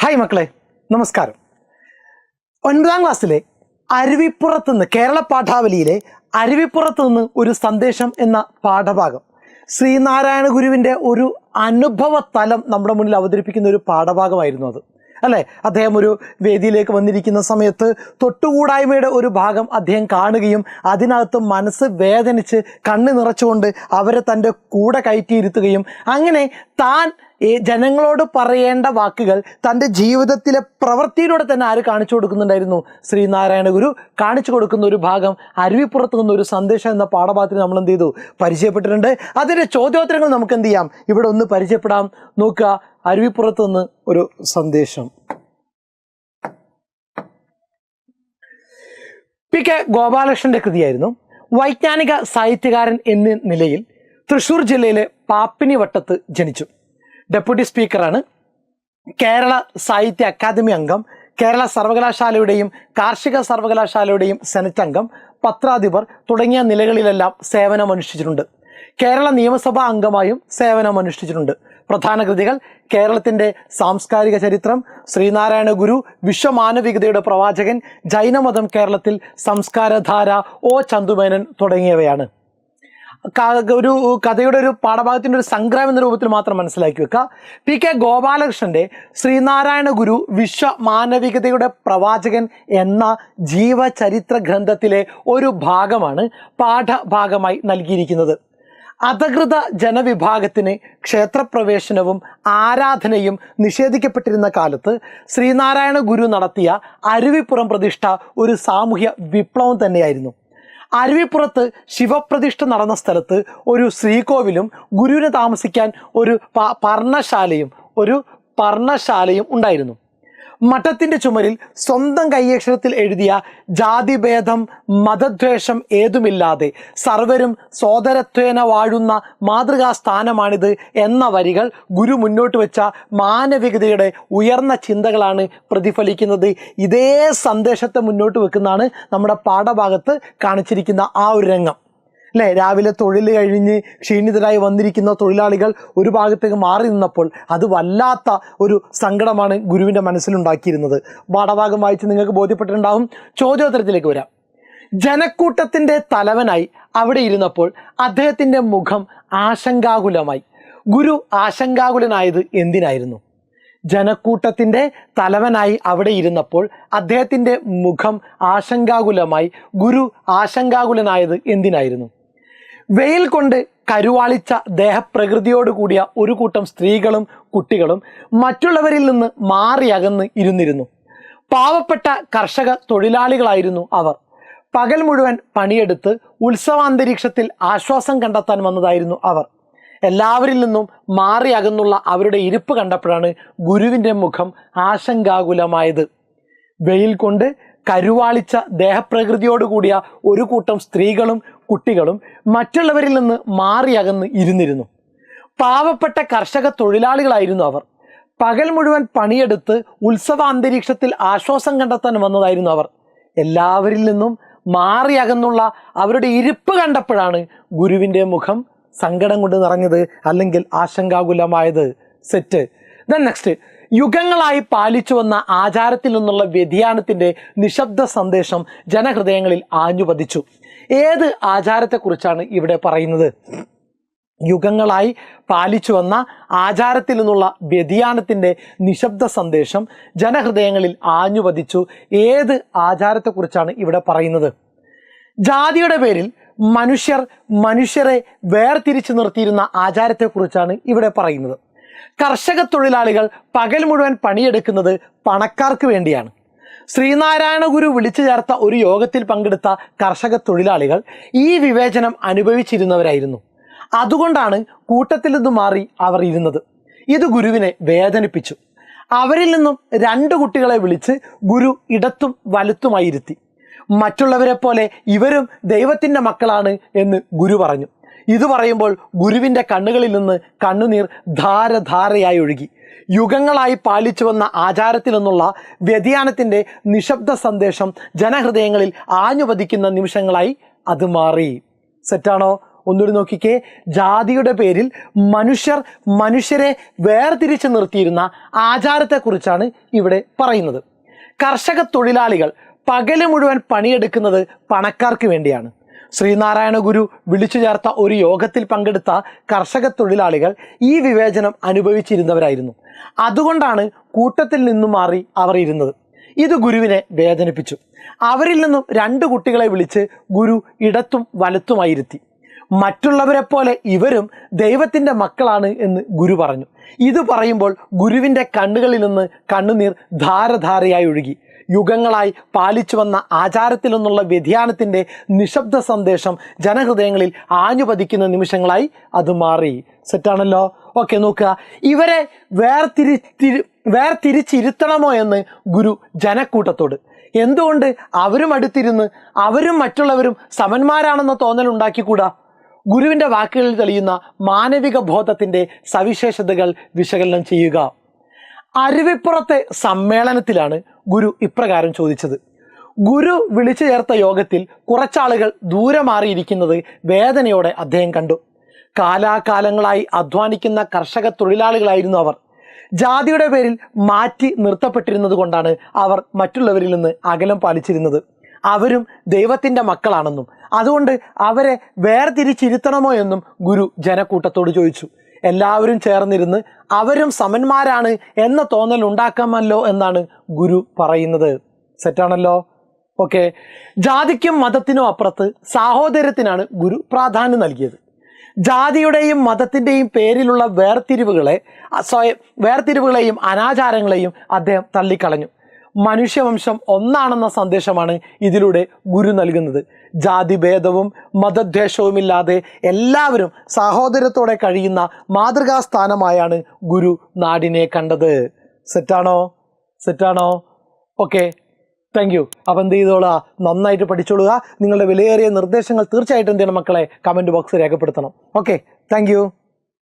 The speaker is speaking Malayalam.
ഹായ് മക്കളെ, നമസ്കാരം. 9ാം ക്ലാസ്സിലെ അരുവിപ്പുറത്ത് നിന്ന്, കേരള പാഠാവലിയിലെ അരുവിപ്പുറത്ത് നിന്ന് ഒരു സന്ദേശം എന്ന പാഠഭാഗം ശ്രീനാരായണ ഗുരുവിൻ്റെ ഒരു അനുഭവ തലം നമ്മുടെ മുന്നിൽ അവതരിപ്പിക്കുന്ന ഒരു പാഠഭാഗമായിരുന്നു അത്, അല്ലേ? അദ്ദേഹം ഒരു വേദിയിലേക്ക് വന്നിരിക്കുന്ന സമയത്ത് തൊട്ടുകൂടായ്മയുടെ ഒരു ഭാഗം അദ്ദേഹം കാണുകയും അതിനകത്ത് മനസ്സ് വേദനിച്ച് കണ്ണ് നിറച്ചുകൊണ്ട് അവരെ തൻ്റെ കൂടെ കയറ്റിയിരുത്തുകയും അങ്ങനെ താൻ ജനങ്ങളോട് പറയേണ്ട വാക്കുകൾ തൻ്റെ ജീവിതത്തിലെ പ്രവൃത്തിയിലൂടെ തന്നെ ആര് കാണിച്ചു കൊടുക്കുന്നുണ്ടായിരുന്നു? ശ്രീനാരായണ ഗുരു കാണിച്ചു കൊടുക്കുന്ന ഒരു ഭാഗം അരുവിപ്പുറത്ത് നിന്ന് ഒരു സന്ദേശം എന്ന പാഠഭാഗത്തിൽ നമ്മൾ എന്ത് ചെയ്തു? പരിചയപ്പെട്ടിട്ടുണ്ട്. അതിൻ്റെ ചോദ്യോത്തരങ്ങൾ നമുക്ക് എന്ത് ചെയ്യാം? ഇവിടെ ഒന്ന് പരിചയപ്പെടാം. നോക്കുക, അരുവിപ്പുറത്ത് നിന്ന് ഒരു സന്ദേശം. പി.കെ. ഗോപാലകൃഷ്ണന്റെ കൃതിയായിരുന്നു. വൈജ്ഞാനിക സാഹിത്യകാരൻ എന്ന നിലയിൽ തൃശ്ശൂർ ജില്ലയിലെ പാപ്പിനിവട്ടത്ത് ജനിച്ചു. ഡെപ്യൂട്ടി സ്പീക്കറാണ്, കേരള സാഹിത്യ അക്കാദമി അംഗം, കേരള സർവകലാശാലയുടെയും കാർഷിക സർവകലാശാലയുടെയും സെനറ്റ് അംഗം, പത്രാധിപർ തുടങ്ങിയ നിലകളിലെല്ലാം സേവനമനുഷ്ഠിച്ചിട്ടുണ്ട്. കേരള നിയമസഭാ അംഗമായും സേവനമനുഷ്ഠിച്ചിട്ടുണ്ട്. പ്രധാന കൃതികൾ: കേരളത്തിൻ്റെ സാംസ്കാരിക ചരിത്രം, ശ്രീനാരായണ ഗുരു, വിശ്വമാനവികതയുടെ പ്രവാചകൻ, ജൈനമതം കേരളത്തിൽ, സംസ്കാരധാര, ഒ ചന്തുമേനൻ തുടങ്ങിയവയാണ്. ഒരു കഥയുടെ ഒരു പാഠഭാഗത്തിൻ്റെ ഒരു സംഗ്രഹം എന്ന രൂപത്തിൽ മാത്രം മനസ്സിലാക്കി വെക്കുക. പി.കെ. ഗോപാലകൃഷ്ണന്റെ ശ്രീനാരായണ ഗുരു വിശ്വമാനവികതയുടെ പ്രവാചകൻ എന്ന ജീവചരിത്ര ഗ്രന്ഥത്തിലെ ഒരു ഭാഗമാണ് പാഠഭാഗമായി നൽകിയിരിക്കുന്നത്. അധകൃത ജനവിഭാഗത്തിന് ക്ഷേത്രപ്രവേശനവും ആരാധനയും നിഷേധിക്കപ്പെട്ടിരുന്ന കാലത്ത് ശ്രീനാരായണ ഗുരു നടത്തിയ അരുവിപ്പുറം പ്രതിഷ്ഠ ഒരു സാമൂഹ്യ വിപ്ലവം തന്നെയായിരുന്നു. അരുവിപ്പുറത്ത് ശിവപ്രതിഷ്ഠ നടന്ന സ്ഥലത്ത് ഒരു ശ്രീകോവിലും ഗുരുവിന് താമസിക്കാൻ ഒരു പർണശാലയും ഉണ്ടായിരുന്നു. മഠത്തിൻ്റെ ചുമരിൽ സ്വന്തം കൈയക്ഷരത്തിൽ എഴുതിയ ജാതിഭേദം മതദ്വേഷം ഏതുമില്ലാതെ സർവരും സോദരത്വേന വാഴുന്ന മാതൃകാ സ്ഥാനമാണിത് എന്ന വരികൾ ഗുരു മുന്നോട്ട് വെച്ച മാനവികതയുടെ ഉയർന്ന ചിന്തകളാണ് പ്രതിഫലിക്കുന്നത്. ഇതേ സന്ദേശത്തെ മുന്നോട്ട് വെക്കുന്നതാണ് നമ്മുടെ പാഠഭാഗത്ത് കാണിച്ചിരിക്കുന്ന ആ ഒരു രംഗം, അല്ലേ? രാവിലെ തൊഴിൽ കഴിഞ്ഞ് ക്ഷീണിതരായി വന്നിരിക്കുന്ന തൊഴിലാളികൾ ഒരു ഭാഗത്തേക്ക് മാറി നിന്നപ്പോൾ അത് വല്ലാത്ത ഒരു സങ്കടമാണ് ഗുരുവിൻ്റെ മനസ്സിലുണ്ടാക്കിയിരുന്നത്. പാഠഭാഗം വായിച്ച് നിങ്ങൾക്ക് ബോധ്യപ്പെട്ടിട്ടുണ്ടാവും. ചോദ്യോത്തരത്തിലേക്ക് വരാം. ജനക്കൂട്ടത്തിൻ്റെ തലവനായി അവിടെ ഇരുന്നപ്പോൾ അദ്ദേഹത്തിൻ്റെ മുഖം ആശങ്കാകുലമായി. ഗുരു ആശങ്കാകുലനായത് എന്തിനായിരുന്നു? ജനക്കൂട്ടത്തിൻ്റെ തലവനായി അവിടെ ഇരുന്നപ്പോൾ അദ്ദേഹത്തിൻ്റെ മുഖം ആശങ്കാകുലമായി. ഗുരു ആശങ്കാകുലനായത് എന്തിനായിരുന്നു? വെയിൽ കൊണ്ട് കരുവാളിച്ച ദേഹപ്രകൃതിയോട് കൂടിയ ഒരു കൂട്ടം സ്ത്രീകളും കുട്ടികളും മറ്റുള്ളവരിൽ നിന്ന് മാറി അകന്ന് ഇരുന്നിരുന്നു. പാവപ്പെട്ട കർഷക തൊഴിലാളികളായിരുന്നു അവർ. പകൽ മുഴുവൻ പണിയെടുത്ത് ഉത്സവാന്തരീക്ഷത്തിൽ ആശ്വാസം കണ്ടെത്താൻ വന്നതായിരുന്നു അവർ. എല്ലാവരിൽ നിന്നും മാറി അകന്നുള്ള അവരുടെ ഇരിപ്പ് കണ്ടപ്പോഴാണ് ഗുരുവിൻ്റെ മുഖം ആശങ്കാകുലമായത്. വെയിൽ കൊണ്ട് കരുവാളിച്ച ദേഹപ്രകൃതിയോട് കൂടിയ ഒരു കൂട്ടം സ്ത്രീകളും കുട്ടികളും മറ്റുള്ളവരിൽ നിന്ന് മാറി അകന്ന് ഇരുന്നിരുന്നു. പാവപ്പെട്ട കർഷക തൊഴിലാളികളായിരുന്നു അവർ. പകൽ മുഴുവൻ പണിയെടുത്ത് ഉത്സവാന്തരീക്ഷത്തിൽ ആശ്വാസം കണ്ടെത്താൻ വന്നതായിരുന്നു അവർ. എല്ലാവരിൽ നിന്നും മാറി അകന്നുള്ള അവരുടെ ഇരിപ്പ് കണ്ടപ്പോഴാണ് ഗുരുവിൻ്റെ മുഖം സങ്കടം കൊണ്ട് നിറഞ്ഞത്, അല്ലെങ്കിൽ ആശങ്കാകുലമായത്. സെറ്റ്. ദെൻ നെക്സ്റ്റ്, യുഗങ്ങളായി പാലിച്ചു വന്ന ആചാരത്തിൽ നിന്നുള്ള വ്യതിയാനത്തിൻ്റെ നിശബ്ദ സന്ദേശം ജനഹൃദയങ്ങളിൽ ആഞ്ഞുപതിച്ചു. ഏത് ആചാരത്തെക്കുറിച്ചാണ് ഇവിടെ പറയുന്നത്? യുഗങ്ങളായി പാലിച്ചു വന്ന ആചാരത്തിൽ നിന്നുള്ള വ്യതിയാനത്തിൻ്റെ നിശബ്ദ സന്ദേശം ജനഹൃദയങ്ങളിൽ ആഞ്ഞുപതിച്ചു. ഏത് ആചാരത്തെക്കുറിച്ചാണ് ഇവിടെ പറയുന്നത്? ജാതിയുടെ പേരിൽ മനുഷ്യരെ വേർതിരിച്ചു നിർത്തിയിരുന്ന ആചാരത്തെക്കുറിച്ചാണ് ഇവിടെ പറയുന്നത്. കർഷക തൊഴിലാളികൾ പകൽ മുഴുവൻ പണിയെടുക്കുന്നത് പണക്കാർക്ക് വേണ്ടിയാണ്. ശ്രീനാരായണ ഗുരു വിളിച്ചു ചേർത്ത ഒരു യോഗത്തിൽ പങ്കെടുത്ത കർഷക തൊഴിലാളികൾ ഈ വിവേചനം അനുഭവിച്ചിരുന്നവരായിരുന്നു. അതുകൊണ്ടാണ് കൂട്ടത്തിൽ നിന്ന് മാറി അവർ ഇരുന്നത്. ഇത് ഗുരുവിനെ വേദനിപ്പിച്ചു. അവരിൽ നിന്നും 2 കുട്ടികളെ വിളിച്ച് ഗുരു ഇടത്തും വലത്തുമായി ഇരുത്തി. മറ്റുള്ളവരെ പോലെ ഇവരും ദൈവത്തിൻ്റെ മക്കളാണ് എന്ന് ഗുരു പറഞ്ഞു. ഇത് പറയുമ്പോൾ ഗുരുവിൻ്റെ കണ്ണുകളിൽ നിന്ന് കണ്ണുനീർ ധാരധാരയായി ഒഴുകി. യുഗങ്ങളായി പാലിച്ചു വന്ന ആചാരത്തിൽ നിന്നുള്ള വ്യതിയാനത്തിൻ്റെ നിശബ്ദ സന്ദേശം ജനഹൃദയങ്ങളിൽ ആഞ്ഞുപതിക്കുന്ന നിമിഷങ്ങളായി അത് മാറി. സെറ്റാണോ? ഒന്നുകൂടി നോക്കിക്കേ, ജാതിയുടെ പേരിൽ മനുഷ്യരെ വേർതിരിച്ച് നിർത്തിയിരുന്ന ആചാരത്തെക്കുറിച്ചാണ് ഇവിടെ പറയുന്നത്. കർഷക തൊഴിലാളികൾ പകല് മുഴുവൻ പണിയെടുക്കുന്നത് പണക്കാർക്ക് വേണ്ടിയാണ്. ശ്രീനാരായണ ഗുരു വിളിച്ചു ചേർത്ത ഒരു യോഗത്തിൽ പങ്കെടുത്ത കർഷക തൊഴിലാളികൾ ഈ വിവേചനം അനുഭവിച്ചിരുന്നവരായിരുന്നു. അതുകൊണ്ടാണ് കൂട്ടത്തിൽ നിന്നും മാറി അവർ ഇരുന്നത്. ഇത് ഗുരുവിനെ വേദനിപ്പിച്ചു. അവരിൽ നിന്നും 2 കുട്ടികളെ വിളിച്ച് ഗുരു ഇടത്തും വലത്തുമായിരുത്തി. മറ്റുള്ളവരെ പോലെ ഇവരും ദൈവത്തിൻ്റെ മക്കളാണ് എന്ന് ഗുരു പറഞ്ഞു. ഇത് പറയുമ്പോൾ ഗുരുവിൻ്റെ കണ്ണുകളിൽ നിന്ന് കണ്ണുനീർ ധാരധാരയായി ഒഴുകി. യുഗങ്ങളായി പാലിച്ചു വന്ന ആചാരത്തിൽ നിന്നുള്ള വ്യതിയാനത്തിൻ്റെ നിശബ്ദ സന്ദേശം ജനഹൃദയങ്ങളിൽ ആഞ്ഞുപതിക്കുന്ന നിമിഷങ്ങളായി അത് മാറി. സെറ്റാണല്ലോ? ഓക്കെ, നോക്കുക. ഇവരെ വേർതിരിച്ചിരുത്തണമോ എന്ന് ഗുരു ജനക്കൂട്ടത്തോട്. എന്തുകൊണ്ട് അവരും അടുത്തിരുന്ന് അവരും മറ്റുള്ളവരും സമന്മാരാണെന്ന തോന്നൽ ഉണ്ടാക്കിക്കൂടാ? ഗുരുവിൻ്റെ വാക്കുകളിൽ തെളിയുന്ന മാനവിക ബോധത്തിൻ്റെ സവിശേഷതകൾ വിശകലനം ചെയ്യുക. അരുവിപ്പുറത്തെ സമ്മേളനത്തിലാണ് ഗുരു ഇപ്രകാരം ചോദിച്ചത്. ഗുരു വിളിച്ചു ചേർത്ത യോഗത്തിൽ കുറച്ചാളുകൾ ദൂരെ മാറിയിരിക്കുന്നത് വേദനയോടെ അദ്ദേഹം കണ്ടു. കാലാകാലങ്ങളായി അധ്വാനിക്കുന്ന കർഷക തൊഴിലാളികളായിരുന്നു അവർ. ജാതിയുടെ പേരിൽ മാറ്റി നിർത്തപ്പെട്ടിരുന്നത് കൊണ്ടാണ് അവർ മറ്റുള്ളവരിൽ നിന്ന് അകലം പാലിച്ചിരുന്നത്. അവരും ദൈവത്തിൻ്റെ മക്കളാണെന്നും അതുകൊണ്ട് അവരെ വേർതിരിച്ചിരുത്തണമോ എന്നും ഗുരു ജനക്കൂട്ടത്തോട് ചോദിച്ചു. എല്ലാവരും ചേർന്നിരുന്ന് അവരും സമന്മാരാണ് എന്ന തോന്നൽ ഉണ്ടാക്കാമല്ലോ എന്നാണ് ഗുരു പറയുന്നത്. സെറ്റാണല്ലോ? ഓക്കെ. ജാതിക്കും മതത്തിനും അപ്പുറത്ത് സാഹോദര്യത്തിനാണ് ഗുരു പ്രാധാന്യം നൽകിയത്. ജാതിയുടെയും മതത്തിൻ്റെയും പേരിലുള്ള വേർതിരിവുകളെയും അനാചാരങ്ങളെയും അദ്ദേഹം തള്ളിക്കളഞ്ഞു. മനുഷ്യവംശം ഒന്നാണെന്ന സന്ദേശമാണ് ഇതിലൂടെ ഗുരു നൽകുന്നത്. ജാതിഭേദവും മതദ്വേഷവുമില്ലാതെ എല്ലാവരും സഹോദരത്തോടെ കഴിയുന്ന മാതൃകാസ്ഥാനമായാണ് ഗുരു നാടിനെ കണ്ടത്. സെറ്റാണോ? Okay, thank you. അപ്പം എന്ത് ചെയ്തോളാം, നന്നായിട്ട് പഠിച്ചോളുക. നിങ്ങളുടെ വിലയേറിയ നിർദ്ദേശങ്ങൾ തീർച്ചയായിട്ടും എന്ത് ചെയ്യണം മക്കളെ, കമൻറ്റ് ബോക്സിൽ രേഖപ്പെടുത്തണം. Okay, thank U.